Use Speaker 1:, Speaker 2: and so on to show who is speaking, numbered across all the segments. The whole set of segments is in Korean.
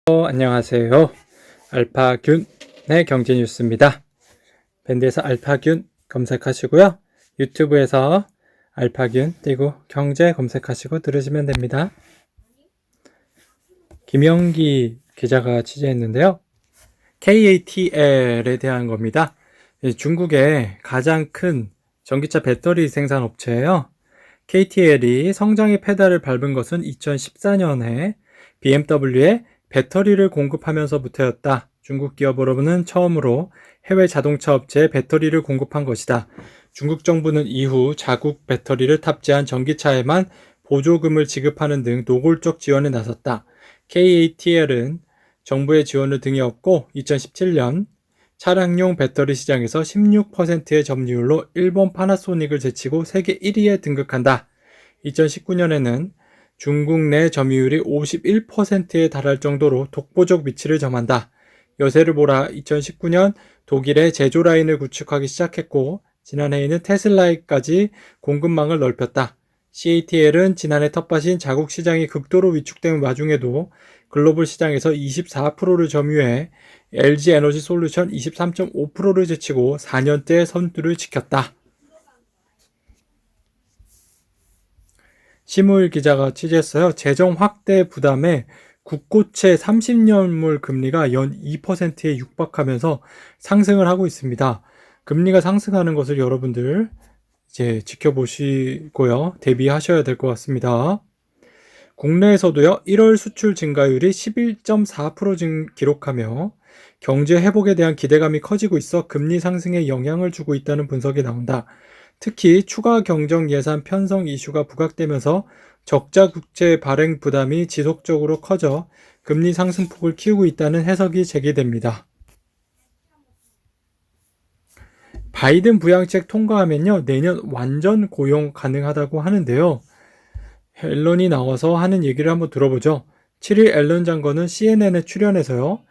Speaker 1: 안녕하세요. 알파균의 경제뉴스입니다. 밴드에서 알파균 검색하시고요. 유튜브에서 알파균 띄고 경제 검색하시고 들으시면 됩니다. 김영기 기자가 취재했는데요. KATL에 대한 겁니다. 중국의 가장 큰 전기차 배터리 생산 업체예요. KTL이 성장의 페달을 밟은 것은 2014년에 BMW에 배터리를 공급하면서부터였다. 중국 기업으로는 처음으로 해외 자동차 업체에 배터리를 공급한 것이다. 중국 정부는 이후 자국 배터리를 탑재한 전기차에만 보조금을 지급하는 등 노골적 지원에 나섰다. KATL은 정부의 지원을 등에 업고 2017년 차량용 배터리 시장에서 16%의 점유율로 일본 파나소닉을 제치고 세계 1위에 등극한다. 2019년에는 중국 내 점유율이 51%에 달할 정도로 독보적 위치를 점한다. 여세를 보라 2019년 독일의 제조 라인을 구축하기 시작했고 지난해에는 테슬라에까지 공급망을 넓혔다. CATL은 지난해 텃밭인 자국 시장이 극도로 위축된 와중에도 글로벌 시장에서 24%를 점유해 LG 에너지 솔루션 23.5%를 제치고 4년째 선두를 지켰다. 심우일 기자가 취재했어요. 재정 확대 부담에 국고채 30년물 금리가 연 2%에 육박하면서 상승을 하고 있습니다. 금리가 상승하는 것을 여러분들 이제 지켜보시고요. 대비하셔야 될 것 같습니다. 국내에서도요, 1월 수출 증가율이 11.4% 기록하며 경제 회복에 대한 기대감이 커지고 있어 금리 상승에 영향을 주고 있다는 분석이 나온다. 특히 추가 경정 예산 편성 이슈가 부각되면서 적자 국채 발행 부담이 지속적으로 커져 금리 상승폭을 키우고 있다는 해석이 제기됩니다. 바이든 부양책 통과하면요, 내년 완전 고용 가능하다고 하는데요. 앨런이 나와서 하는 얘기를 한번 들어보죠. 7일 앨런 장관은 CNN에 출연해서요.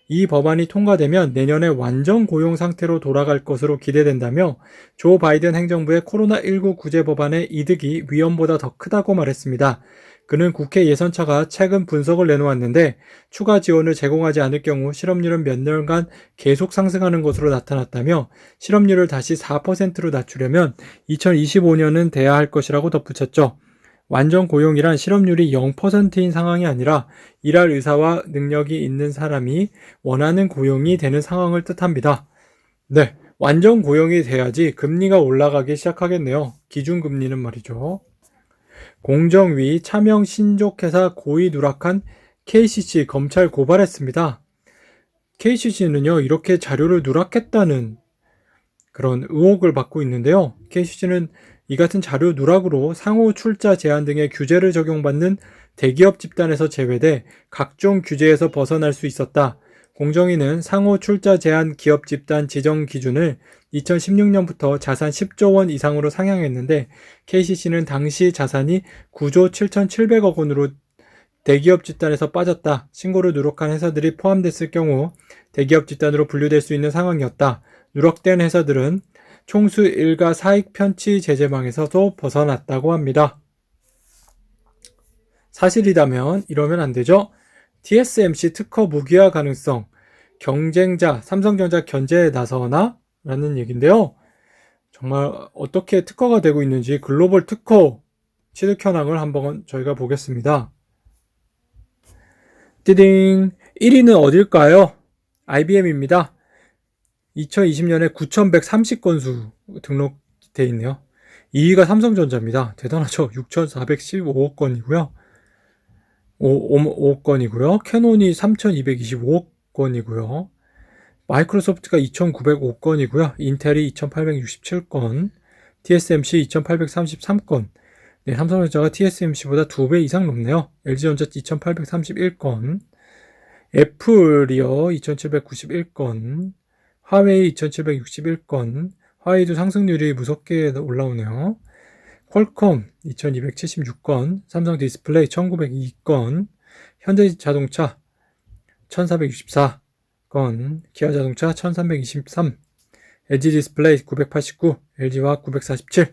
Speaker 1: 이 법안이 통과되면 내년에 완전 고용 상태로 돌아갈 것으로 기대된다며 조 바이든 행정부의 코로나19 구제 법안의 이득이 위험보다 더 크다고 말했습니다. 그는 국회 예선처가 최근 분석을 내놓았는데 추가 지원을 제공하지 않을 경우 실업률은 몇 년간 계속 상승하는 것으로 나타났다며 실업률을 다시 4%로 낮추려면 2025년은 돼야 할 것이라고 덧붙였죠. 완전 고용이란 실업률이 0%인 상황이 아니라 일할 의사와 능력이 있는 사람이 원하는 고용이 되는 상황을 뜻합니다. 네, 완전 고용이 돼야지 금리가 올라가기 시작하겠네요. 기준금리는 말이죠. 공정위 차명 신족회사 고의 누락한 KCC 검찰 고발했습니다. KCC는요, 이렇게 자료를 누락했다는 그런 의혹을 받고 있는데요. KCC는 이 같은 자료 누락으로 상호 출자 제한 등의 규제를 적용받는 대기업 집단에서 제외돼 각종 규제에서 벗어날 수 있었다. 공정위는 상호 출자 제한 기업 집단 지정 기준을 2016년부터 자산 10조 원 이상으로 상향했는데 KCC는 당시 자산이 9조 7,700억 원으로 대기업 집단에서 빠졌다. 신고를 누락한 회사들이 포함됐을 경우 대기업 집단으로 분류될 수 있는 상황이었다. 누락된 회사들은 총수 일가 사익 편취 제재망에서도 벗어났다고 합니다. 사실이라면 이러면 안 되죠. TSMC 특허 무기화 가능성, 경쟁자 삼성전자 견제에 나서나? 라는 얘기인데요. 정말 어떻게 특허가 되고 있는지 글로벌 특허 취득 현황을 한번 저희가 보겠습니다. 띠딩 1위는 어딜까요? IBM입니다. 2020년에 9,130건수 등록되어 있네요. 2위가 삼성전자입니다. 대단하죠. 6,415억 건이고요. 5억 건이고요. 캐논이 3,225억 건이고요. 마이크로소프트가 2,905 건이고요. 인텔이 2,867건, TSMC 2,833건. 네, 삼성전자가 TSMC보다 2배 이상 높네요. LG전자 2,831건, 애플이요 2,791건, 화웨이 2,761건, 화웨이도 상승률이 무섭게 올라오네요. 퀄컴 2,276건, 삼성 디스플레이 1,902건, 현대자동차 1,464건, 기아자동차 1,323, LG디스플레이 989, LG화학 947,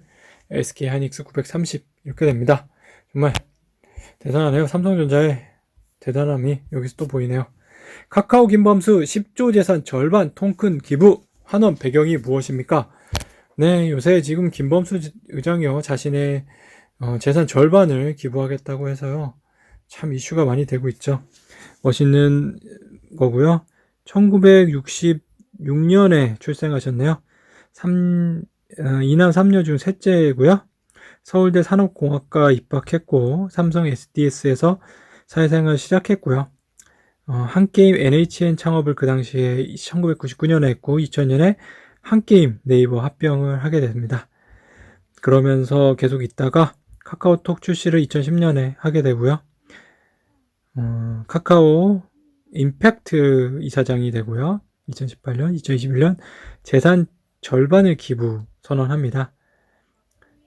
Speaker 1: SK하이닉스 930 이렇게 됩니다. 정말 대단하네요. 삼성전자의 대단함이 여기서 또 보이네요. 카카오 김범수 10조 재산 절반 통큰 기부 환원 배경이 무엇입니까? 네, 요새 지금 김범수 의장이요, 자신의 재산 절반을 기부하겠다고 해서요, 참 이슈가 많이 되고 있죠. 멋있는 거고요. 1966년에 출생하셨네요. 이남 3녀 중 셋째고요. 서울대 산업공학과 입학했고 삼성 SDS에서 사회생활 시작했고요. 한게임 NHN 창업을 그 당시에 1999년에 했고 2000년에 한게임 네이버 합병을 하게 됩니다. 그러면서 계속 있다가 카카오톡 출시를 2010년에 하게 되고요. 카카오 임팩트 이사장이 되고요. 2018년, 2021년 재산 절반을 기부 선언합니다.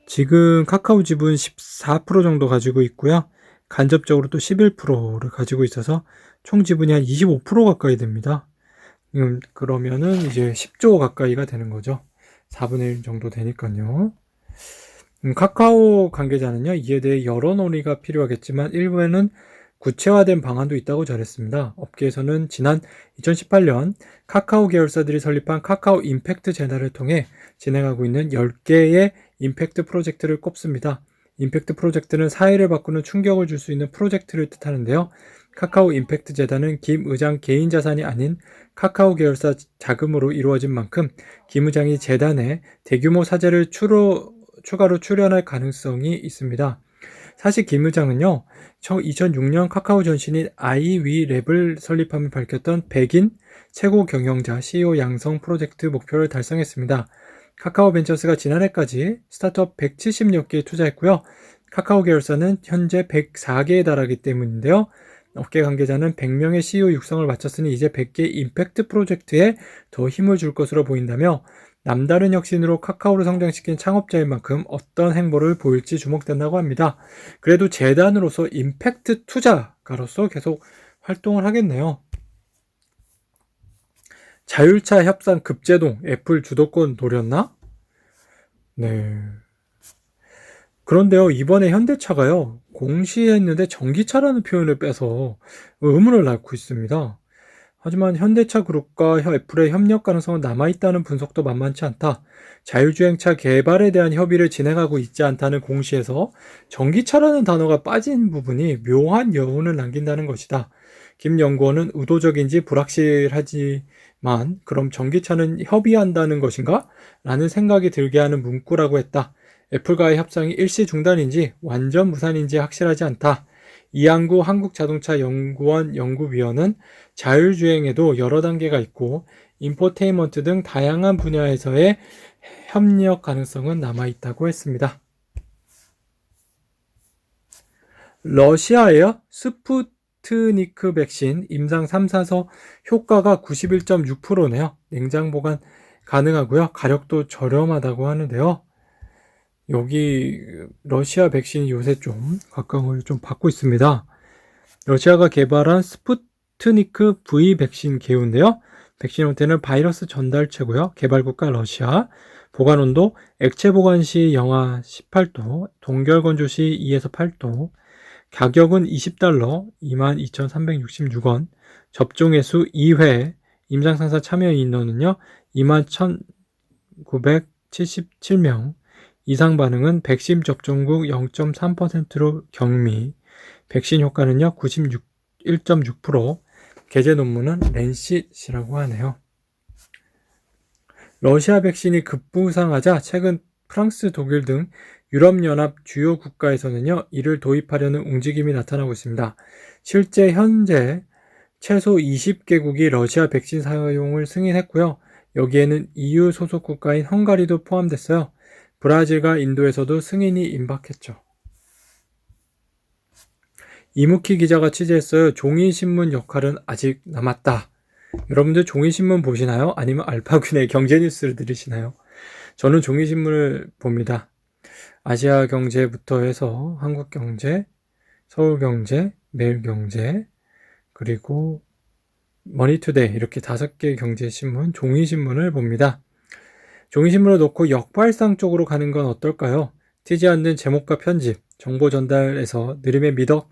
Speaker 1: 지금 카카오 지분 14% 정도 가지고 있고요. 간접적으로 또 11%를 가지고 있어서 총 지분이 한 25% 가까이 됩니다. 그러면은 이제 10조 가까이가 되는 거죠. 4분의 1 정도 되니까요. 카카오 관계자는요, 이에 대해 여러 논의가 필요하겠지만 일부에는 구체화된 방안도 있다고 전했습니다. 업계에서는 지난 2018년 카카오 계열사들이 설립한 카카오 임팩트 재단을 통해 진행하고 있는 10개의 임팩트 프로젝트를 꼽습니다. 임팩트 프로젝트는 사회를 바꾸는 충격을 줄 수 있는 프로젝트를 뜻하는데요. 카카오 임팩트 재단은 김 의장 개인 자산이 아닌 카카오 계열사 자금으로 이루어진 만큼 김 의장이 재단에 대규모 사재를 추가로 출연할 가능성이 있습니다. 사실 김 의장은요, 2006년 카카오 전신인 아이위랩을 설립하며 밝혔던 100인 최고 경영자 CEO 양성 프로젝트 목표를 달성했습니다. 카카오 벤처스가 지난해까지 스타트업 170여 개에 투자했고요. 카카오 계열사는 현재 104개에 달하기 때문인데요. 업계 관계자는 100명의 CEO 육성을 마쳤으니 이제 100개 임팩트 프로젝트에 더 힘을 줄 것으로 보인다며 남다른 혁신으로 카카오를 성장시킨 창업자인 만큼 어떤 행보를 보일지 주목된다고 합니다. 그래도 재단으로서 임팩트 투자가로서 계속 활동을 하겠네요. 자율차 협상 급제동, 애플 주도권 노렸나? 네. 그런데요, 이번에 현대차가요, 공시했는데 전기차라는 표현을 빼서 의문을 낳고 있습니다. 하지만 현대차 그룹과 애플의 협력 가능성은 남아있다는 분석도 만만치 않다. 자율주행차 개발에 대한 협의를 진행하고 있지 않다는 공시에서 전기차라는 단어가 빠진 부분이 묘한 여운을 남긴다는 것이다. 김 연구원은 의도적인지 불확실하지만 그럼 전기차는 협의한다는 것인가? 라는 생각이 들게 하는 문구라고 했다. 애플과의 협상이 일시 중단인지 완전 무산인지 확실하지 않다. 이항구 한국자동차연구원 연구위원은 자율주행에도 여러 단계가 있고 인포테인먼트 등 다양한 분야에서의 협력 가능성은 남아있다고 했습니다. 러시아의 스푸트니크 백신 임상 3, 4서 효과가 91.6%네요. 냉장 보관 가능하고요. 가격도 저렴하다고 하는데요. 여기 러시아 백신이 요새 좀 각광을 좀 받고 있습니다. 러시아가 개발한 스푸트니크 V 백신 계우인데요. 백신 형태는 바이러스 전달체고요. 개발국가 러시아. 보관 온도 액체 보관 시 영하 18도, 동결 건조 시 2에서 8도. 가격은 $20, 22,366원. 접종 횟수 2회. 임상 상사 참여 인원은요. 21,977명. 이상 반응은 백신 접종국 0.3%로 경미, 백신 효과는요 91.6%, 게재 논문은 랜싯이라고 하네요. 러시아 백신이 급부상하자 최근 프랑스, 독일 등 유럽연합 주요 국가에서는요 이를 도입하려는 움직임이 나타나고 있습니다. 실제 현재 최소 20개국이 러시아 백신 사용을 승인했고요. 여기에는 EU 소속 국가인 헝가리도 포함됐어요. 브라질과 인도에서도 승인이 임박했죠. 이무키 기자가 취재했어요. 종이신문 역할은 아직 남았다. 여러분들 종이신문 보시나요? 아니면 알파군의 경제뉴스를 들으시나요? 저는 종이신문을 봅니다. 아시아경제부터 해서 한국경제, 서울경제, 매일경제, 그리고 머니투데이 이렇게 5개의 경제신문, 종이신문을 봅니다. 종이신문을 놓고 역발상 쪽으로 가는 건 어떨까요? 튀지 않는 제목과 편집, 정보 전달에서 느림의 미덕,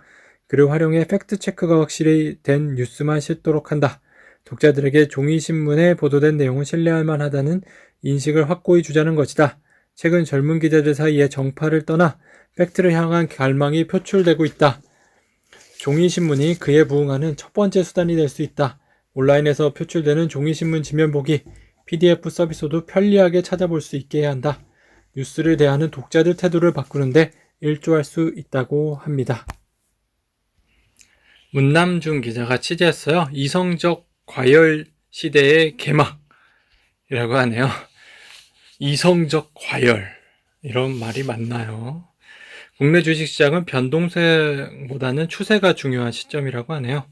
Speaker 1: 그를 활용해 팩트체크가 확실히 된 뉴스만 싣도록 한다. 독자들에게 종이신문에 보도된 내용은 신뢰할 만하다는 인식을 확고히 주자는 것이다. 최근 젊은 기자들 사이에 정파를 떠나 팩트를 향한 갈망이 표출되고 있다. 종이신문이 그에 부응하는 첫 번째 수단이 될 수 있다. 온라인에서 표출되는 종이신문 지면 보기, PDF 서비스도 편리하게 찾아볼 수 있게 해야 한다. 뉴스를 대하는 독자들 태도를 바꾸는데 일조할 수 있다고 합니다. 문남중 기자가 취재했어요. 이성적 과열 시대의 개막이라고 하네요. 이성적 과열, 이런 말이 맞나요? 국내 주식시장은 변동성보다는 추세가 중요한 시점이라고 하네요.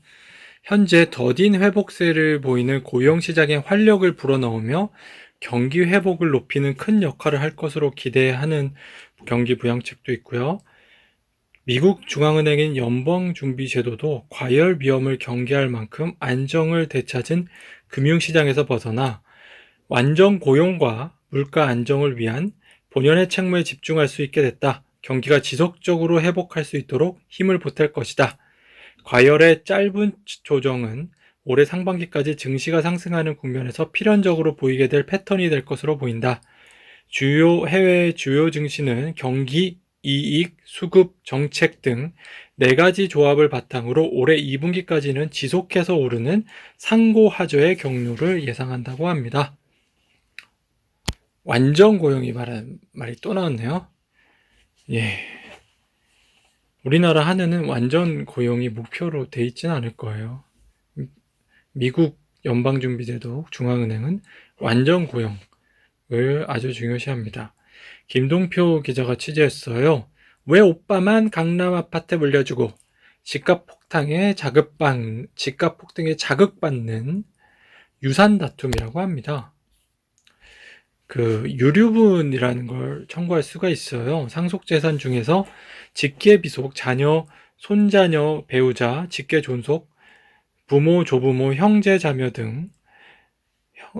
Speaker 1: 현재 더딘 회복세를 보이는 고용시장에 활력을 불어넣으며 경기 회복을 높이는 큰 역할을 할 것으로 기대하는 경기 부양책도 있고요. 미국 중앙은행인 연방준비제도도 과열 위험을 경계할 만큼 안정을 되찾은 금융시장에서 벗어나 완전 고용과 물가 안정을 위한 본연의 책무에 집중할 수 있게 됐다. 경기가 지속적으로 회복할 수 있도록 힘을 보탤 것이다. 과열의 짧은 조정은 올해 상반기까지 증시가 상승하는 국면에서 필연적으로 보이게 될 패턴이 될 것으로 보인다. 주요 해외 주요 증시는 경기, 이익, 수급, 정책 등 4가지 조합을 바탕으로 올해 2분기까지는 지속해서 오르는 상고하저의 경로를 예상한다고 합니다. 완전 고용이 말이 또 나왔네요. 예. 우리나라 한은은 완전 고용이 목표로 돼 있지는 않을 거예요. 미국 연방준비제도 중앙은행은 완전 고용을 아주 중요시합니다. 김동표 기자가 취재했어요. 왜 오빠만 강남 아파트 물려주고 집값 폭등에 자극받는 유산 다툼이라고 합니다. 그 유류분이라는 걸 청구할 수가 있어요. 상속재산 중에서 직계비속, 자녀, 손자녀, 배우자, 직계존속, 부모, 조부모, 형제, 자녀 등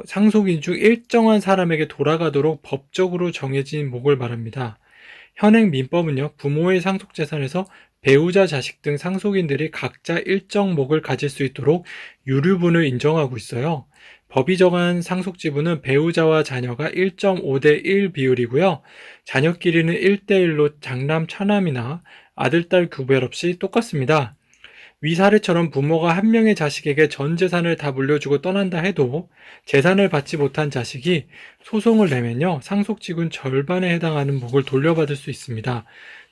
Speaker 1: 상속인 중 일정한 사람에게 돌아가도록 법적으로 정해진 목을 말합니다. 현행 민법은요, 부모의 상속재산에서 배우자, 자식 등 상속인들이 각자 일정 목을 가질 수 있도록 유류분을 인정하고 있어요. 법이 정한 상속지분은 배우자와 자녀가 1.5대 1 비율이고요. 자녀끼리는 1대1로 장남, 차남이나 아들, 딸 구별 없이 똑같습니다. 위 사례처럼 부모가 한 명의 자식에게 전 재산을 다 물려주고 떠난다 해도 재산을 받지 못한 자식이 소송을 내면요, 상속지분 절반에 해당하는 목을 돌려받을 수 있습니다.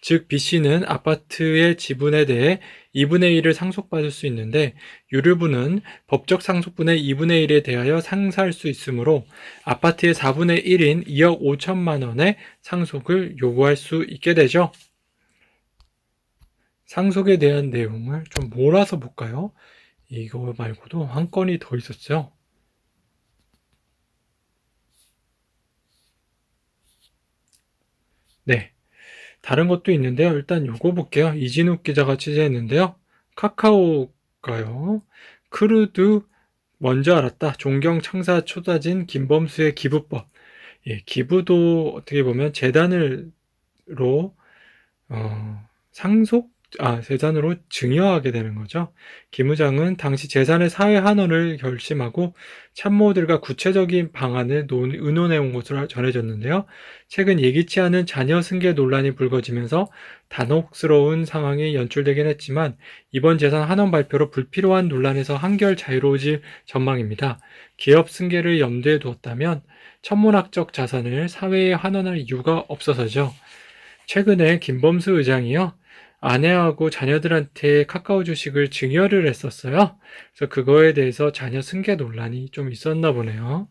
Speaker 1: 즉 B씨는 아파트의 지분에 대해 2분의 1을 상속받을 수 있는데 유류분은 법적 상속분의 2분의 1에 대하여 상사할 수 있으므로 아파트의 4분의 1인 2억 5천만 원의 상속을 요구할 수 있게 되죠. 상속에 대한 내용을 좀 몰아서 볼까요? 이거 말고도 한 건이 더 있었죠. 네. 다른 것도 있는데요. 일단 요거 볼게요. 이진욱 기자가 취재했는데요. 카카오가요. 크루드 먼저 알았다. 존경 창사 초다진 김범수의 기부법. 예, 기부도 어떻게 보면 재단으로 재단으로 증여하게 되는 거죠. 김 의장은 당시 재산의 사회 환원을 결심하고 참모들과 구체적인 방안을 의논해온 것으로 전해졌는데요. 최근 예기치 않은 자녀 승계 논란이 불거지면서 단혹스러운 상황이 연출되긴 했지만 이번 재산 환원 발표로 불필요한 논란에서 한결 자유로워질 전망입니다. 기업 승계를 염두에 두었다면 천문학적 자산을 사회에 환원할 이유가 없어서죠. 최근에 김범수 의장이요, 아내하고 자녀들한테 카카오 주식을 증여를 했었어요. 그래서 그거에 대해서 자녀 승계 논란이 좀 있었나 보네요.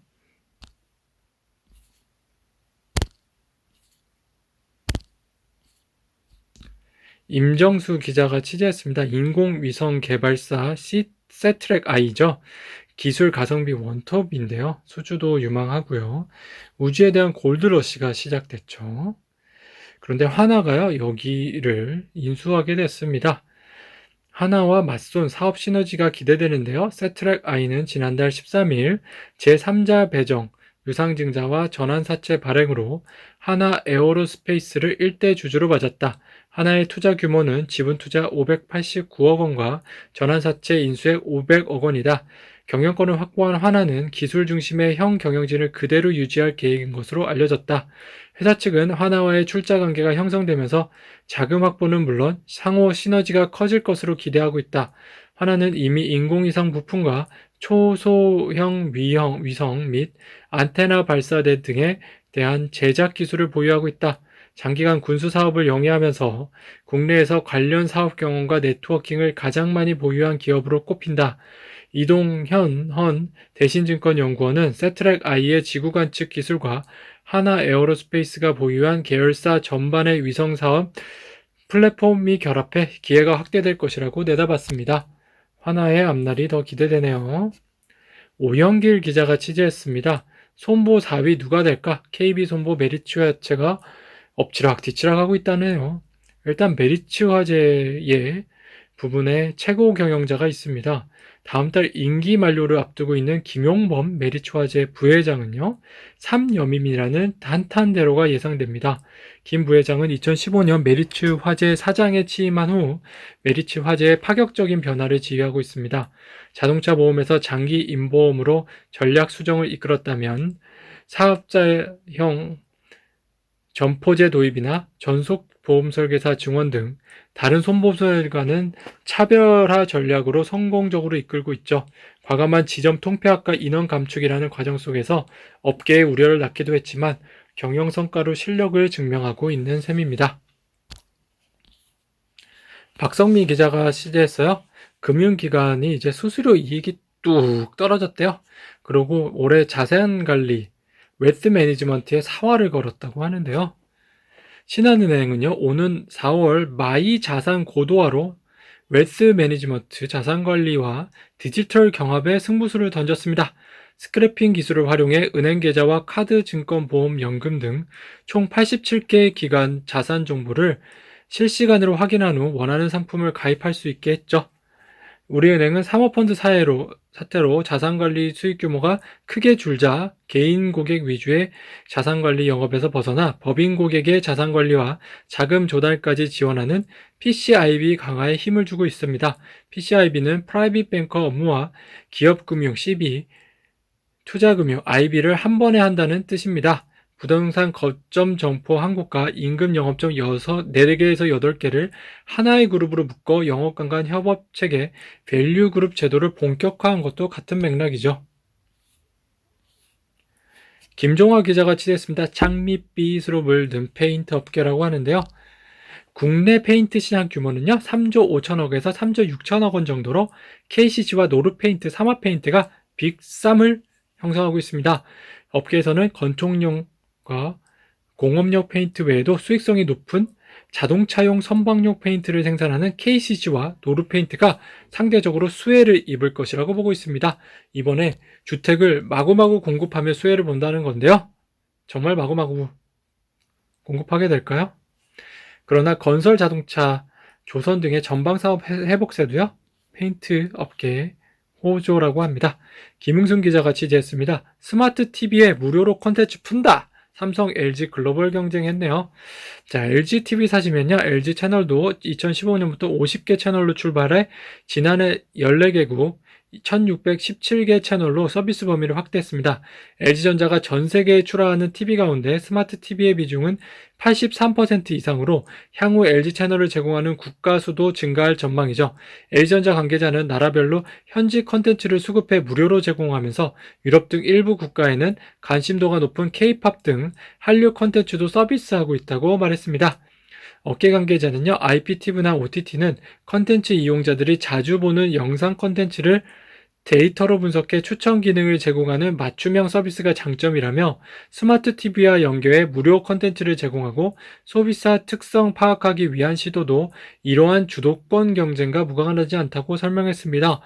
Speaker 1: 임정수 기자가 취재했습니다. 인공위성 개발사 세트랙 I죠. 기술 가성비 원톱인데요. 수주도 유망하고요. 우주에 대한 골드러시가 시작됐죠. 그런데 하나가요, 여기를 인수하게 됐습니다. 하나와 맞선 사업 시너지가 기대되는데요. 세트랙 I는 지난달 13일 제3자 배정, 유상증자와 전환사채 발행으로 하나 에어로스페이스를 일대 주주로 맞았다. 하나의 투자 규모는 지분 투자 589억 원과 전환사채 인수액 500억 원이다. 경영권을 확보한 하나는 기술 중심의 형 경영진을 그대로 유지할 계획인 것으로 알려졌다. 회사 측은 하나와의 출자 관계가 형성되면서 자금 확보는 물론 상호 시너지가 커질 것으로 기대하고 있다. 하나는 이미 인공위성 부품과 초소형 위성 및 안테나 발사대 등에 대한 제작 기술을 보유하고 있다. 장기간 군수 사업을 영위하면서 국내에서 관련 사업 경험과 네트워킹을 가장 많이 보유한 기업으로 꼽힌다. 이동현 대신증권연구원은 세트랙 I의 지구 관측 기술과 하나 에어로스페이스가 보유한 계열사 전반의 위성 사업 플랫폼이 결합해 기회가 확대될 것이라고 내다봤습니다. 하나의 앞날이 더 기대되네요. 오영길 기자가 취재했습니다. 손보 4위 누가 될까? KB손보 메리츠 화재가 엎치락뒤치락 하고 있다네요. 일단 메리츠 화재의 부분에 최고 경영자가 있습니다. 다음 달 임기 만료를 앞두고 있는 김용범 메리츠 화재 부회장은요, 3연임이라는 탄탄대로가 예상됩니다. 김 부회장은 2015년 메리츠 화재 사장에 취임한 후 메리츠 화재의 파격적인 변화를 지휘하고 있습니다. 자동차 보험에서 장기 임보험으로 전략 수정을 이끌었다면 사업자형 점포제 도입이나 전속 보험 설계사 증원 등 다른 손보설과는 차별화 전략으로 성공적으로 이끌고 있죠. 과감한 지점 통폐합과 인원 감축이라는 과정 속에서 업계의 우려를 낳기도 했지만 경영 성과로 실력을 증명하고 있는 셈입니다. 박성미 기자가 취재했어요. 금융기관이 이제 수수료 이익이 뚝 떨어졌대요. 그리고 올해 자산관리 웨스 매니지먼트에 사활을 걸었다고 하는데요. 신한은행은요, 오는 4월 마이 자산 고도화로 웨스 매니지먼트 자산관리와 디지털 경합에 승부수를 던졌습니다. 스크래핑 기술을 활용해 은행 계좌와 카드, 증권, 보험, 연금 등 총 87개의 기관 자산 정보를 실시간으로 확인한 후 원하는 상품을 가입할 수 있게 했죠. 우리은행은 사모펀드 사태로 자산관리 수익 규모가 크게 줄자 개인 고객 위주의 자산관리 영업에서 벗어나 법인 고객의 자산관리와 자금 조달까지 지원하는 PCIB 강화에 힘을 주고 있습니다. PCIB는 프라이빗 뱅커 업무와 기업금융 CB, 투자금융 IB를 한 번에 한다는 뜻입니다. 부동산 거점 점포 한곳과 임금 영업점 4개에서 8개를 하나의 그룹으로 묶어 영업관 간 협업체계 밸류 그룹 제도를 본격화한 것도 같은 맥락이죠. 김종화 기자가 취재했습니다. 장밋빛으로 물든 페인트 업계라고 하는데요. 국내 페인트 시장 규모는요, 3조 5천억에서 3조 6천억 원 정도로 KCC와 노르페인트, 사마페인트가 빅3을 형성하고 있습니다. 업계에서는 건축용 공업용 페인트 외에도 수익성이 높은 자동차용 선박용 페인트를 생산하는 KCC와 노르페인트가 상대적으로 수혜를 입을 것이라고 보고 있습니다. 이번에 주택을 마구마구 공급하며 수혜를 본다는 건데요. 정말 마구마구 공급하게 될까요? 그러나 건설, 자동차, 조선 등의 전방사업 회복세도요, 페인트 업계에 호조라고 합니다. 김흥순 기자가 취재했습니다. 스마트 TV에 무료로 콘텐츠 푼다! 삼성, LG 글로벌 경쟁했네요. 자, LG TV 사시면요, LG 채널도 2015년부터 50개 채널로 출발해 지난해 14개국 1617개 채널로 서비스 범위를 확대했습니다. LG전자가 전 세계에 출하하는 TV 가운데 스마트 TV의 비중은 83% 이상으로 향후 LG 채널을 제공하는 국가 수도 증가할 전망이죠. LG전자 관계자는 나라별로 현지 컨텐츠를 수급해 무료로 제공하면서 유럽 등 일부 국가에는 관심도가 높은 K-팝 등 한류 컨텐츠도 서비스하고 있다고 말했습니다. 업계 관계자는요, IPTV나 OTT는 컨텐츠 이용자들이 자주 보는 영상 컨텐츠를 데이터로 분석해 추천 기능을 제공하는 맞춤형 서비스가 장점이라며 스마트 TV와 연계해 무료 컨텐츠를 제공하고 소비자 특성 파악하기 위한 시도도 이러한 주도권 경쟁과 무관하지 않다고 설명했습니다.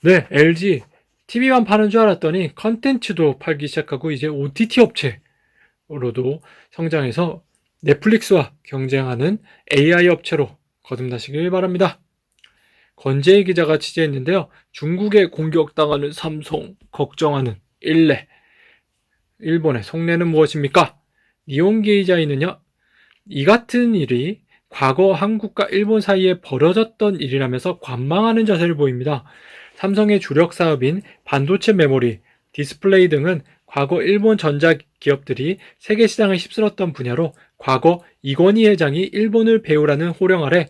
Speaker 1: 네, LG TV만 파는 줄 알았더니 컨텐츠도 팔기 시작하고 이제 OTT 업체로도 성장해서 넷플릭스와 경쟁하는 AI 업체로 거듭나시길 바랍니다. 권재희 기자가 취재했는데요. 중국에 공격당하는 삼성, 걱정하는 일레. 일본의 속내는 무엇입니까? 니온 게이자이는요, 이 같은 일이 과거 한국과 일본 사이에 벌어졌던 일이라면서 관망하는 자세를 보입니다. 삼성의 주력 사업인 반도체 메모리, 디스플레이 등은 과거 일본 전자 기업들이 세계 시장을 휩쓸었던 분야로 과거 이건희 회장이 일본을 배우라는 호령 아래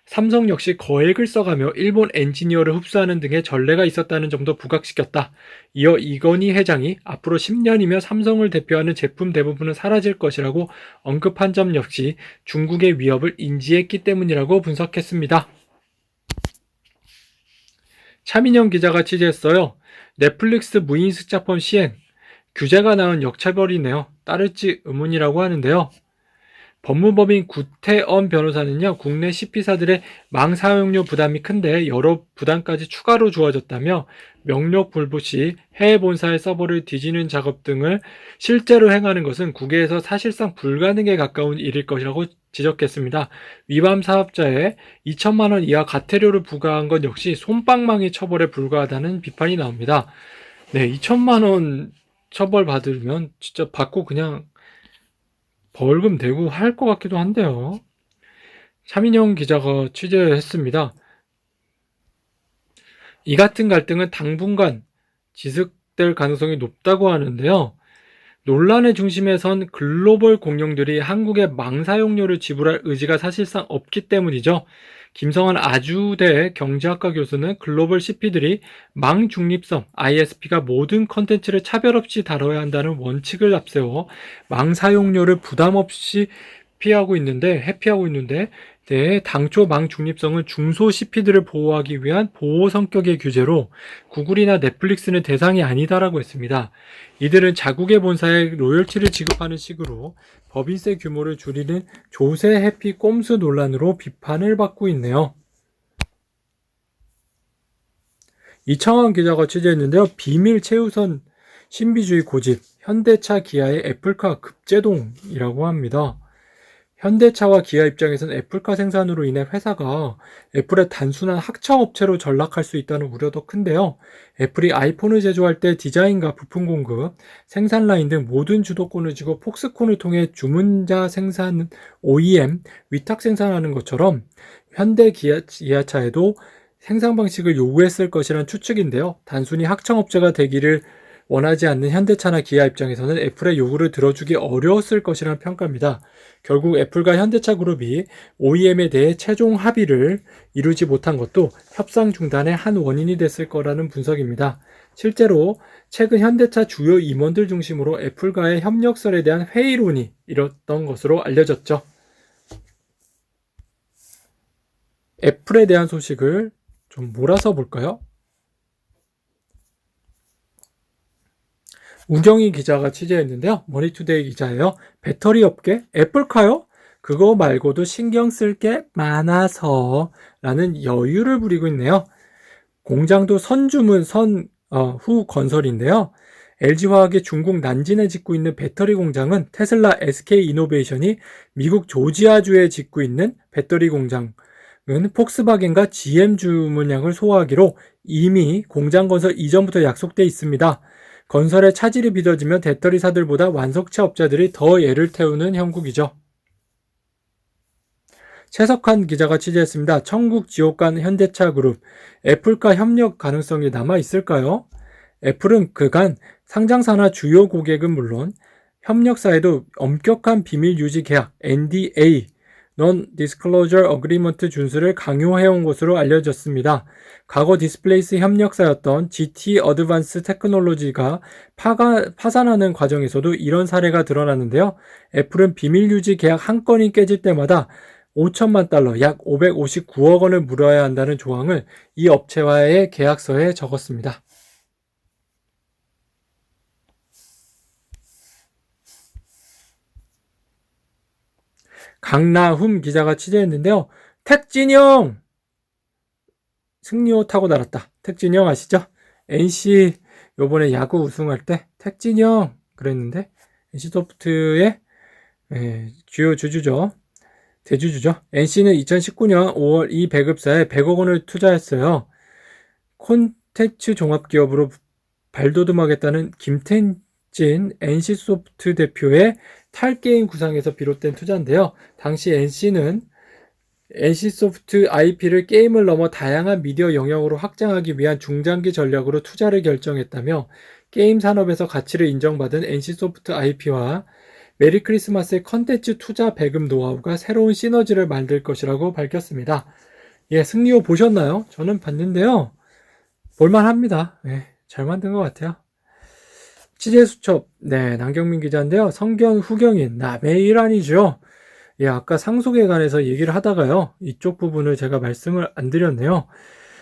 Speaker 1: 삼성 역시 거액을 써가며 일본 엔지니어를 흡수하는 등의 전례가 있었다는 점도 부각시켰다. 이어 이건희 회장이 앞으로 10년이면 삼성을 대표하는 제품 대부분은 사라질 것이라고 언급한 점 역시 중국의 위협을 인지했기 때문이라고 분석했습니다. 차민영 기자가 취재했어요. 넷플릭스 무인 스마트폰 시행, 규제가 낳은 역차별이네요. 따를지 의문이라고 하는데요. 법무법인 구태엄 변호사는요, 국내 CP사들의 망 사용료 부담이 큰데 여러 부담까지 추가로 주어졌다며 명령 불부 시 해외 본사의 서버를 뒤지는 작업 등을 실제로 행하는 것은 국외에서 사실상 불가능에 가까운 일일 것이라고 지적했습니다. 위반 사업자에 2천만 원 이하 과태료를 부과한 것 역시 솜방망이 처벌에 불과하다는 비판이 나옵니다. 네, 2천만 원 처벌 받으면 진짜 받고 그냥 벌금 대고 할 것 같기도 한데요. 차민영 기자가 취재했습니다. 이 같은 갈등은 당분간 지속될 가능성이 높다고 하는데요. 논란의 중심에 선 글로벌 공룡들이 한국에 망 사용료를 지불할 의지가 사실상 없기 때문이죠. 김성환 아주대 경제학과 교수는 글로벌 CP들이 망 중립성, ISP가 모든 컨텐츠를 차별 없이 다뤄야 한다는 원칙을 앞세워 망 사용료를 부담 없이 회피하고 있는데, 네, 당초 망 중립성은 중소 CP들을 보호하기 위한 보호 성격의 규제로 구글이나 넷플릭스는 대상이 아니다라고 했습니다. 이들은 자국의 본사에 로열티를 지급하는 식으로 법인세 규모를 줄이는 조세 회피 꼼수 논란으로 비판을 받고 있네요. 이창환 기자가 취재했는데요. 비밀 최우선 신비주의 고집, 현대차 기아의 애플카 급제동이라고 합니다. 현대차와 기아 입장에서는 애플카 생산으로 인해 회사가 애플의 단순한 학청업체로 전락할 수 있다는 우려도 큰데요. 애플이 아이폰을 제조할 때 디자인과 부품 공급, 생산 라인 등 모든 주도권을 쥐고 폭스콘을 통해 주문자 생산 OEM, 위탁 생산하는 것처럼 현대 기아차에도 생산 방식을 요구했을 것이란 추측인데요. 단순히 학청업체가 되기를 원하지 않는 현대차나 기아 입장에서는 애플의 요구를 들어주기 어려웠을 것이라는 평가입니다. 결국 애플과 현대차 그룹이 OEM에 대해 최종 합의를 이루지 못한 것도 협상 중단의 한 원인이 됐을 거라는 분석입니다. 실제로 최근 현대차 주요 임원들 중심으로 애플과의 협력설에 대한 회의론이 일었던 것으로 알려졌죠. 애플에 대한 소식을 좀 몰아서 볼까요? 우경희 기자가 취재했는데요. 머니투데이 기자예요. 배터리 업계? 애플카요? 그거 말고도 신경 쓸 게 많아서 라는 여유를 부리고 있네요. 공장도 선주문 후 건설인데요. LG화학이 중국 난진에 짓고 있는 배터리 공장은 테슬라 SK이노베이션이 미국 조지아주에 짓고 있는 배터리 공장은 폭스바겐과 GM 주문량을 소화하기로 이미 공장 건설 이전부터 약속돼 있습니다. 건설에 차질이 빚어지면 배터리사들보다 완성차 업자들이 더 애를 태우는 형국이죠. 최석환 기자가 취재했습니다. 천국 지옥 간 현대차 그룹, 애플과 협력 가능성이 남아 있을까요? 애플은 그간 상장사나 주요 고객은 물론 협력사에도 엄격한 비밀 유지 계약 NDA Non-Disclosure Agreement 준수를 강요해온 것으로 알려졌습니다. 과거 디스플레이스 협력사였던 GT 어드밴스 테크놀로지가 파산하는 과정에서도 이런 사례가 드러났는데요. 애플은 비밀 유지 계약 한 건이 깨질 때마다 5천만 달러, 약 559억 원을 물어야 한다는 조항을 이 업체와의 계약서에 적었습니다. 강나훔 기자가 취재했는데요. 택진영! 승리호 타고 날았다. 택진영 아시죠? NC 요번에 야구 우승할 때 택진영 그랬는데 NC소프트의 주요 주주죠. 대주주죠. NC는 2019년 5월 이 배급사에 100억 원을 투자했어요. 콘텐츠 종합기업으로 발돋움하겠다는 김텐진 NC소프트 대표의 탈게임 구상에서 비롯된 투자인데요. 당시 NC는 NC소프트 IP를 게임을 넘어 다양한 미디어 영역으로 확장하기 위한 중장기 전략으로 투자를 결정했다며 게임 산업에서 가치를 인정받은 NC소프트 IP와 메리 크리스마스의 컨텐츠 투자 배급 노하우가 새로운 시너지를 만들 것이라고 밝혔습니다. 예, 승리호 보셨나요? 저는 봤는데요. 볼만합니다. 예, 잘 만든 것 같아요. 취재 수첩, 네, 남경민 기자인데요. 성견 후경인, 남의 일 아니죠? 예, 아까 상속에 관해서 얘기를 하다가요. 이쪽 부분을 제가 말씀을 안 드렸네요.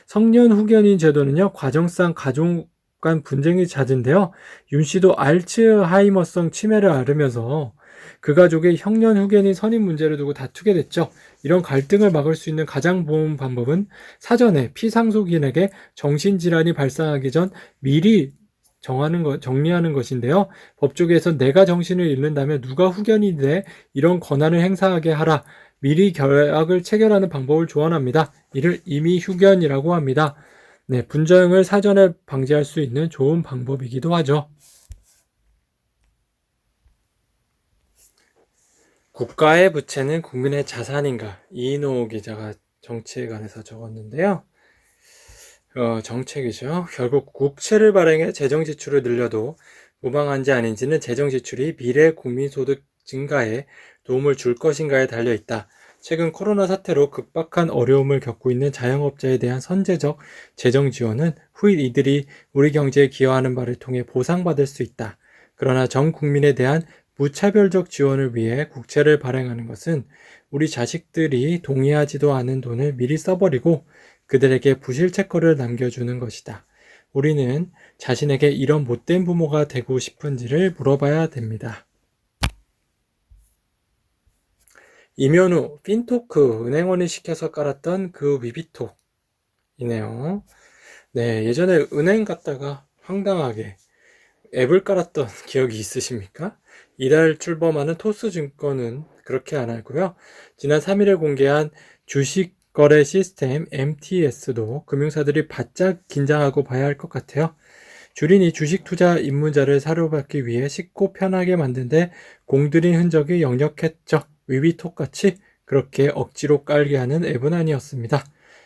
Speaker 1: 성년 후견인 제도는요, 과정상 가족 간 분쟁이 잦은데요. 윤 씨도 알츠하이머성 치매를 앓으면서 그 가족의 형년 후견인 선임 문제를 두고 다투게 됐죠. 이런 갈등을 막을 수 있는 가장 좋은 방법은 사전에 피상속인에게 정신질환이 발생하기 전 미리 정리하는 것인데요. 법조계에서 내가 정신을 잃는다면 누가 후견이 돼 이런 권한을 행사하게 하라. 미리 계약을 체결하는 방법을 조언합니다. 이를 임의 후견이라고 합니다. 네, 분쟁을 사전에 방지할 수 있는 좋은 방법이기도 하죠. 국가의 부채는 국민의 자산인가? 이인호 기자가 정치에 관해서 적었는데요. 정책이죠. 결국 국채를 발행해 재정 지출을 늘려도 무방한지 아닌지는 재정 지출이 미래 국민 소득 증가에 도움을 줄 것인가에 달려 있다. 최근 코로나 사태로 급박한 어려움을 겪고 있는 자영업자에 대한 선제적 재정 지원은 후일 이들이 우리 경제에 기여하는 바를 통해 보상받을 수 있다. 그러나 전 국민에 대한 무차별적 지원을 위해 국채를 발행하는 것은 우리 자식들이 동의하지도 않은 돈을 미리 써버리고 그들에게 부실채권을 남겨주는 것이다. 우리는 자신에게 이런 못된 부모가 되고 싶은지를 물어봐야 됩니다. 임현우, 핀토크, 은행원이 시켜서 깔았던 그 위비톡이네요. 네, 예전에 은행 갔다가 황당하게 앱을 깔았던 기억이 있으십니까? 이달 출범하는 토스증권은 그렇게 안 하고요. 지난 3일에 공개한 주식 거래 시스템 MTS도 금융사들이 바짝 긴장하고 봐야 할 것 같아요. 주린이 주식 투자 입문자를 사료받기 위해 쉽고 편하게 만든데 공들인 흔적이 역력했죠. 위비톡같이 그렇게 억지로 깔게 하는 앱은 아니었습니다.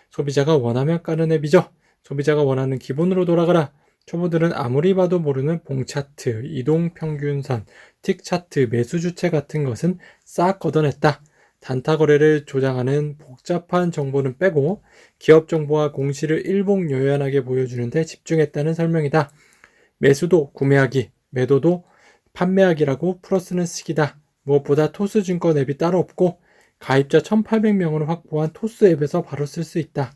Speaker 1: 소비자가 원하면 까는 앱이죠. 소비자가 원하는 기본으로 돌아가라. 초보들은 아무리 봐도 모르는 봉차트, 이동평균선, 틱차트, 매수주체 같은 것은 싹 걷어냈다. 단타 거래를 조장하는 복잡한 정보는 빼고 기업 정보와 공시를 일목요연하게 보여주는데 집중했다는 설명이다. 매수도 구매하기, 매도도 판매하기라고 플러스는 쓰기다. 무엇보다 토스증권 앱이 따로 없고 가입자 1,800명을 확보한 토스 앱에서 바로 쓸 수 있다.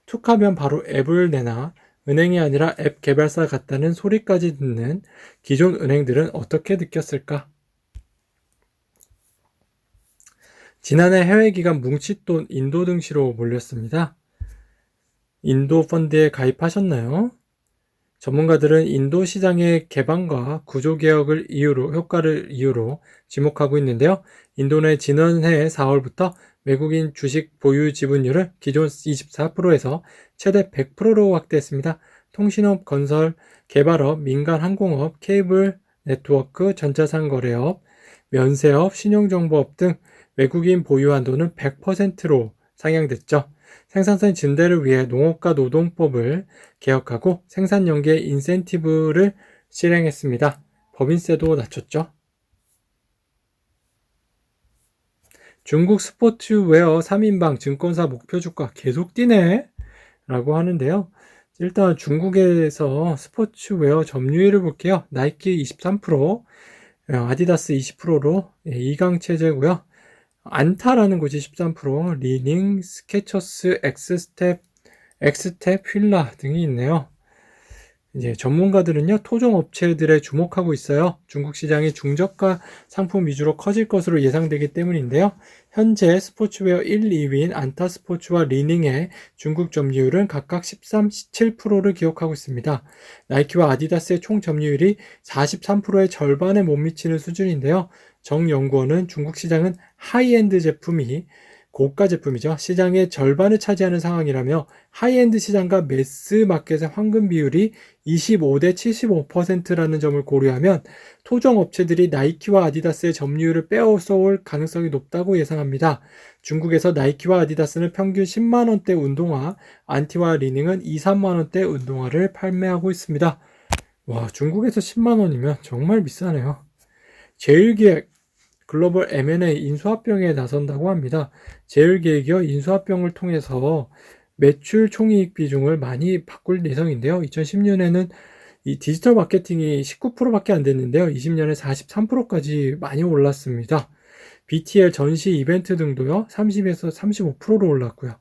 Speaker 1: 툭하면 바로 앱을 내나 은행이 아니라 앱 개발사 같다는 소리까지 듣는 기존 은행들은 어떻게 느꼈을까? 지난해 해외 기관 뭉칫돈 인도 증시로 몰렸습니다. 인도 펀드에 가입하셨나요? 전문가들은 인도 시장의 개방과 구조 개혁을 효과를 이유로 지목하고 있는데요. 인도는 지난해 4월부터 외국인 주식 보유 지분율을 기존 24%에서 최대 100%로 확대했습니다. 통신업, 건설, 개발업, 민간 항공업, 케이블 네트워크, 전자상 거래업, 면세업, 신용정보업 등 외국인 보유 한도는 100%로 상향됐죠. 생산성 증대를 위해 농업과 노동법을 개혁하고 생산 연계 인센티브를 실행했습니다. 법인세도 낮췄죠. 중국 스포츠웨어 3인방 증권사 목표 주가 계속 뛰네 라고 하는데요. 일단 중국에서 스포츠웨어 점유율을 볼게요. 나이키 23%, 아디다스 20%로 2강 체제고요. 안타라는 곳이 13%, 리닝, 스케쳐스, 엑스텝, 휠라 등이 있네요. 이제 전문가들은요, 토종 업체들에 주목하고 있어요. 중국 시장이 중저가 상품 위주로 커질 것으로 예상되기 때문인데요. 현재 스포츠웨어 1, 2위인 안타 스포츠와 리닝의 중국 점유율은 각각 13, 17%를 기록하고 있습니다. 나이키와 아디다스의 총 점유율이 43%의 절반에 못 미치는 수준인데요. 정 연구원은 중국 시장은 하이엔드 제품이 고가 제품이죠. 시장의 절반을 차지하는 상황이라며 하이엔드 시장과 매스 마켓의 황금 비율이 25대 75%라는 점을 고려하면 토종 업체들이 나이키와 아디다스의 점유율을 빼앗아올 가능성이 높다고 예상합니다. 중국에서 나이키와 아디다스는 평균 10만 원대 운동화, 안티와 리닝은 2, 3만 원대 운동화를 판매하고 있습니다. 와, 중국에서 10만 원이면 정말 비싸네요. 제일기획 글로벌 M&A 인수합병에 나선다고 합니다. 제일기획이요, 인수합병을 통해서 매출 총이익 비중을 많이 바꿀 예정인데요. 2010년에는 이 디지털 마케팅이 19%밖에 안 됐는데요. 20년에 43%까지 많이 올랐습니다. BTL 전시 이벤트 등도요, 30에서 35%로 올랐고요.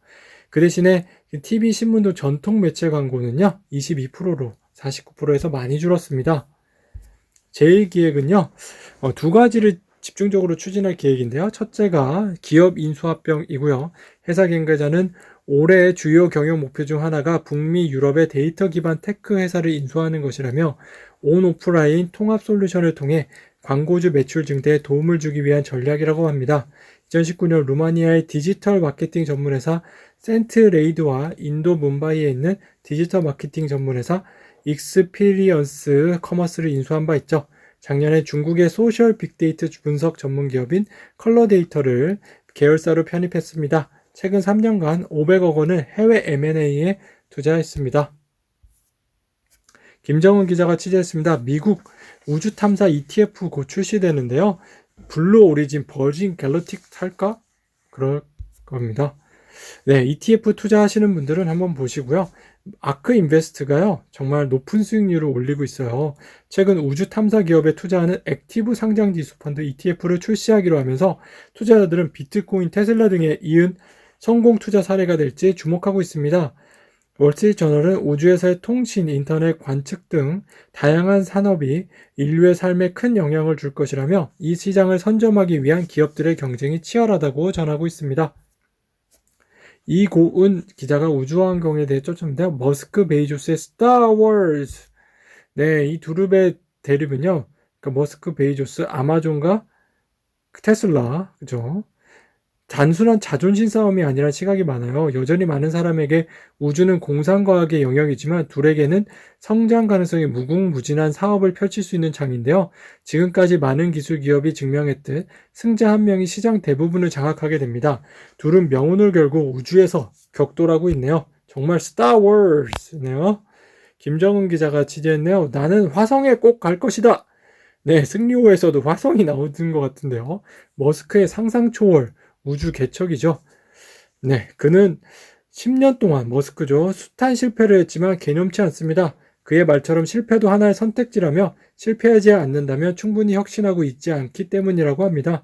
Speaker 1: 그 대신에 TV 신문도 전통 매체 광고는요, 22%로 49%에서 많이 줄었습니다. 제1기획은요, 두 가지를 집중적으로 추진할 계획인데요. 첫째가 기업 인수합병이고요. 회사 관계자는 올해 주요 경영 목표 중 하나가 북미 유럽의 데이터 기반 테크 회사를 인수하는 것이라며 온 오프라인 통합 솔루션을 통해 광고주 매출 증대에 도움을 주기 위한 전략이라고 합니다. 2019년 루마니아의 디지털 마케팅 전문회사 센트레이드와 인도 뭄바이에 있는 디지털 마케팅 전문회사 익스피리언스 커머스를 인수한 바 있죠. 작년에 중국의 소셜 빅데이터 분석 전문 기업인 컬러데이터를 계열사로 편입했습니다. 최근 3년간 500억 원을 해외 M&A에 투자했습니다. 김정은 기자가 취재했습니다. 미국 우주 탐사 ETF 곧 출시되는데요. 블루 오리진, 버진 갤럭틱 살까? 그럴 겁니다. 네, ETF 투자하시는 분들은 한번 보시고요. 아크 인베스트가요, 정말 높은 수익률을 올리고 있어요. 최근 우주 탐사 기업에 투자하는 액티브 상장 지수 펀드 ETF를 출시하기로 하면서 투자자들은 비트코인, 테슬라 등에 이은 성공 투자 사례가 될지 주목하고 있습니다. 월스트리트저널은 우주에서의 통신, 인터넷, 관측 등 다양한 산업이 인류의 삶에 큰 영향을 줄 것이라며 이 시장을 선점하기 위한 기업들의 경쟁이 치열하다고 전하고 있습니다. 이고은 기자가 우주환경에 대해 쫓았는데요. 머스크, 베이조스의 스타워즈. 네, 이 두릅의 대립은요. 그러니까 머스크, 베이조스, 아마존과 테슬라, 그죠? 단순한 자존심 싸움이 아니라 시각이 많아요. 여전히 많은 사람에게 우주는 공상과학의 영역이지만 둘에게는 성장 가능성이 무궁무진한 사업을 펼칠 수 있는 장인데요. 지금까지 많은 기술 기업이 증명했듯 승자 한 명이 시장 대부분을 장악하게 됩니다. 둘은 명운을 걸고 우주에서 격돌하고 있네요. 정말 스타워즈네요. 김정은 기자가 취재했네요. 나는 화성에 꼭 갈 것이다. 네, 승리호에서도 화성이 나오는 것 같은데요. 머스크의 상상 초월, 우주 개척이죠. 네, 그는 10년 동안 머스크죠. 숱한 실패를 했지만 개념치 않습니다. 그의 말처럼 실패도 하나의 선택지라며 실패하지 않는다면 충분히 혁신하고 있지 않기 때문이라고 합니다.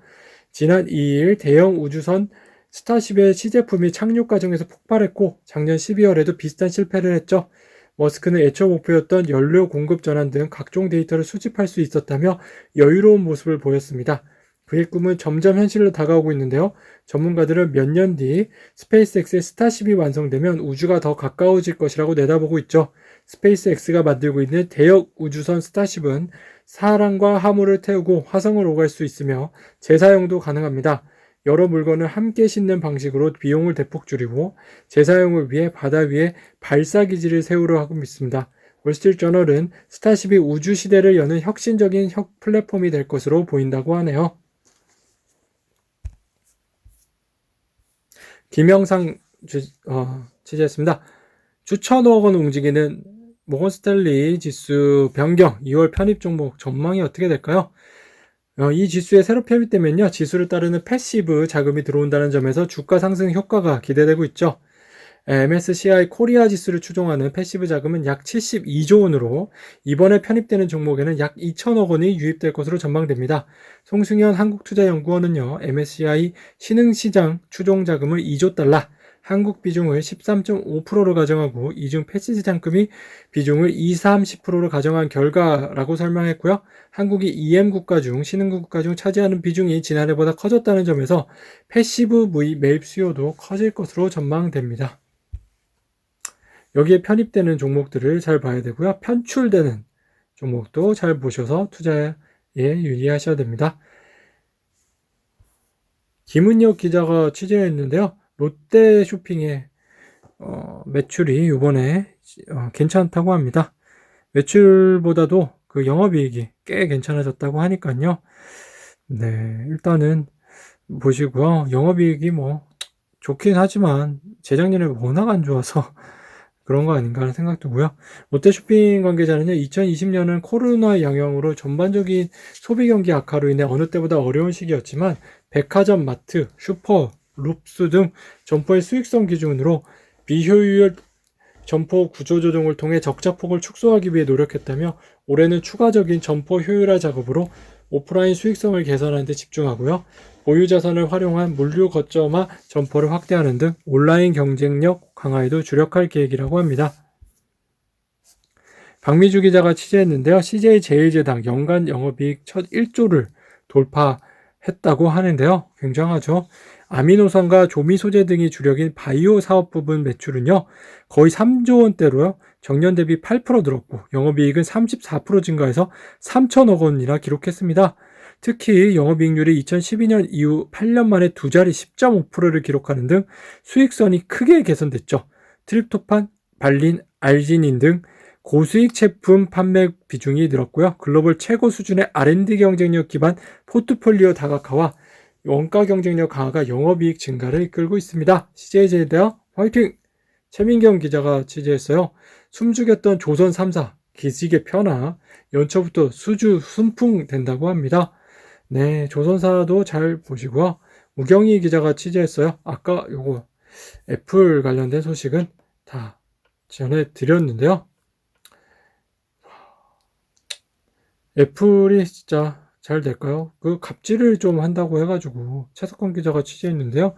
Speaker 1: 지난 2일 대형 우주선 스타쉽의 시제품이 착륙 과정에서 폭발했고 작년 12월에도 비슷한 실패를 했죠. 머스크는 애초 목표였던 연료 공급 전환 등 각종 데이터를 수집할 수 있었다며 여유로운 모습을 보였습니다. 그의 꿈은 점점 현실로 다가오고 있는데요. 전문가들은 몇 년 뒤 스페이스X의 스타쉽이 완성되면 우주가 더 가까워질 것이라고 내다보고 있죠. 스페이스X가 만들고 있는 대역 우주선 스타쉽은 사람과 화물을 태우고 화성을 오갈 수 있으며 재사용도 가능합니다. 여러 물건을 함께 싣는 방식으로 비용을 대폭 줄이고 재사용을 위해 바다 위에 발사기지를 세우려 하고 있습니다. 월스트리트저널은 스타쉽이 우주 시대를 여는 혁신적인 플랫폼이 될 것으로 보인다고 하네요. 김영상 취재했습니다. 주 1,000억 원 움직이는 모건스탠리 지수 변경 2월 편입 종목 전망이 어떻게 될까요? 이 지수에 새로 편입되면요, 지수를 따르는 패시브 자금이 들어온다는 점에서 주가 상승 효과가 기대되고 있죠. MSCI 코리아 지수를 추종하는 패시브 자금은 약 72조 원으로 이번에 편입되는 종목에는 약 2천억 원이 유입될 것으로 전망됩니다. 송승현 한국투자연구원은요, MSCI 신흥시장 추종 자금을 2조 달러, 한국 비중을 13.5%로 가정하고 이중 패시브 잔금이 비중을 2, 30%로 가정한 결과라고 설명했고요. 한국이 EM 국가 중 신흥국 국가 중 차지하는 비중이 지난해보다 커졌다는 점에서 패시브 매입 수요도 커질 것으로 전망됩니다. 여기에 편입되는 종목들을 잘 봐야 되고요. 편출되는 종목도 잘 보셔서 투자에 유의하셔야 됩니다. 김은혁 기자가 취재했는데요. 롯데 쇼핑의 매출이 이번에 괜찮다고 합니다. 매출보다도 그 영업이익이 꽤 괜찮아졌다고 하니까요. 네, 일단은 보시고요. 영업이익이 뭐 좋긴 하지만 재작년에 워낙 안 좋아서 그런 거 아닌가 하는 생각도 고요. 롯데쇼핑 관계자는요, 2020년은 코로나 영향으로 전반적인 소비 경기 악화로 인해 어느 때보다 어려운 시기였지만 백화점, 마트, 슈퍼, 룹스 등 점포의 수익성 기준으로 비효율 점포 구조조정을 통해 적자폭을 축소하기 위해 노력했다며 올해는 추가적인 점포 효율화 작업으로 오프라인 수익성을 개선하는 데 집중하고요. 보유 자산을 활용한 물류 거점화 점포를 확대하는 등 온라인 경쟁력 강화에도 주력할 계획이라고 합니다. 박미주 기자가 취재했는데요. CJ제일제당 연간 영업이익 첫 1조를 돌파했다고 하는데요. 굉장하죠. 아미노산과 조미 소재 등이 주력인 바이오 사업 부분 매출은요, 거의 3조 원대로요, 전년 대비 8% 늘었고, 영업이익은 34% 증가해서 3천억 원이나 기록했습니다. 특히 영업이익률이 2012년 이후 8년 만에 두 자리 10.5%를 기록하는 등 수익성이 크게 개선됐죠. 트립토판, 발린, 알지닌 등 고수익 제품 판매 비중이 늘었고요. 글로벌 최고 수준의 R&D 경쟁력 기반 포트폴리오 다각화와 원가 경쟁력 강화가 영업이익 증가를 이끌고 있습니다. CJ제일대학 화이팅! 최민경 기자가 취재했어요. 숨죽였던 조선 3사 기식의 변화, 연초부터 수주 순풍 된다고 합니다. 네, 조선사도 잘 보시고요. 우경희 기자가 취재했어요. 아까 요거 애플 관련된 소식은 다 전해드렸는데요. 애플이 진짜 잘 될까요? 그 갑질을 좀 한다고 해가지고 최석권 기자가 취재했는데요.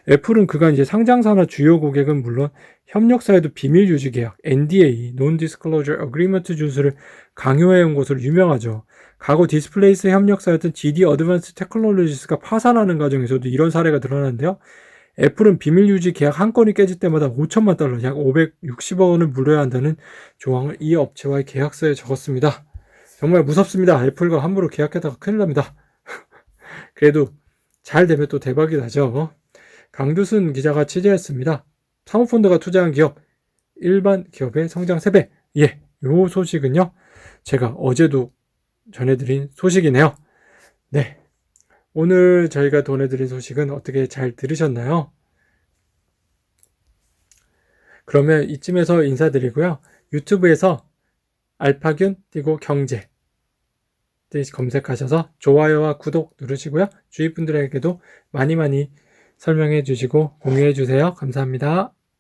Speaker 1: 애플은 그간 이제 상장사나 주요 고객은 물론 협력사에도 비밀 유지 계약 (NDA, Non-Disclosure Agreement) 준수를 강요해온 것으로 유명하죠. 과거 디스플레이스 협력사였던 GD 어드밴스 테크놀로지스가 파산하는 과정에서도 이런 사례가 드러났는데요. 애플은 비밀 유지 계약 한 건이 깨질 때마다 $5천만, 약 560억 원을 물어야 한다는 조항을 이 업체와의 계약서에 적었습니다. 정말 무섭습니다. 애플과 함부로 계약하다가 큰일 납니다. 그래도 잘 되면 또 대박이 나죠. 강두순 기자가 취재했습니다. 사모펀드가 투자한 기업, 일반 기업의 성장 3배. 예, 요 소식은요, 제가 어제도 전해드린 소식이네요. 네, 오늘 저희가 전해드린 소식은 어떻게 잘 들으셨나요? 그러면 이쯤에서 인사드리고요. 유튜브에서 알파균 띄고 경제 검색하셔서 좋아요와 구독 누르시고요. 주위 분들에게도 많이 설명해 주시고 공유해 주세요. 감사합니다.